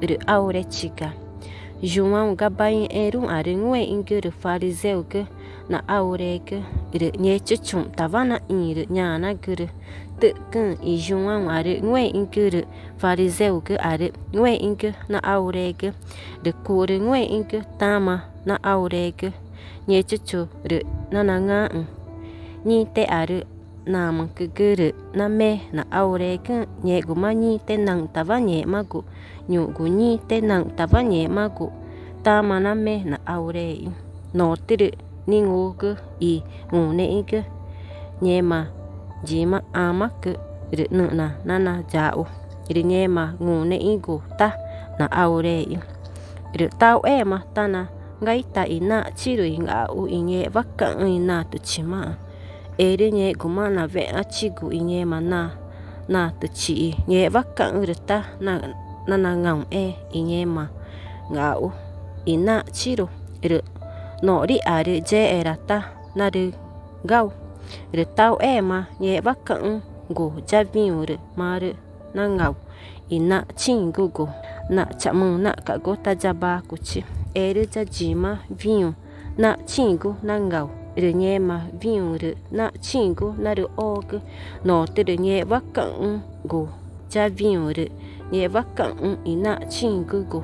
ru aure chiga. João gabai eru arengue inguru fariseu ge na aure ge ru nyeche chum tavana iru nyana guru tukun i João arengue inguru fariseu ge arengue ingu na aure ge ru kure ngue ingu tama na aure ge nyeche chu ru nananga ni te aru nam guru na me na aure ge nye gumani te nang tavanye magu nyugu ni te nang tavanye magu tama na me na aure no tiru ningu i ngune ige nyema jima amak ru na nana jau ru nyema ngune igu ta na aure ru tau ema tana ngaita ina chiru inga u inye vaka ina tuchima ere nye gumana ve achigu inye mana na tuchi nye vaka urta na ngam inye ma ngau ina chiru ru nori are je erata na ru gau ru tau ema nye vaka go javiur maru na ngau ina chingugo na chamu na kago tajaba kuchi ere jajima vinho na chingu na ngau ru nyema vinho ru na chingu na ru og no ru nye vaka go javinho ru nye vaka ina chingugo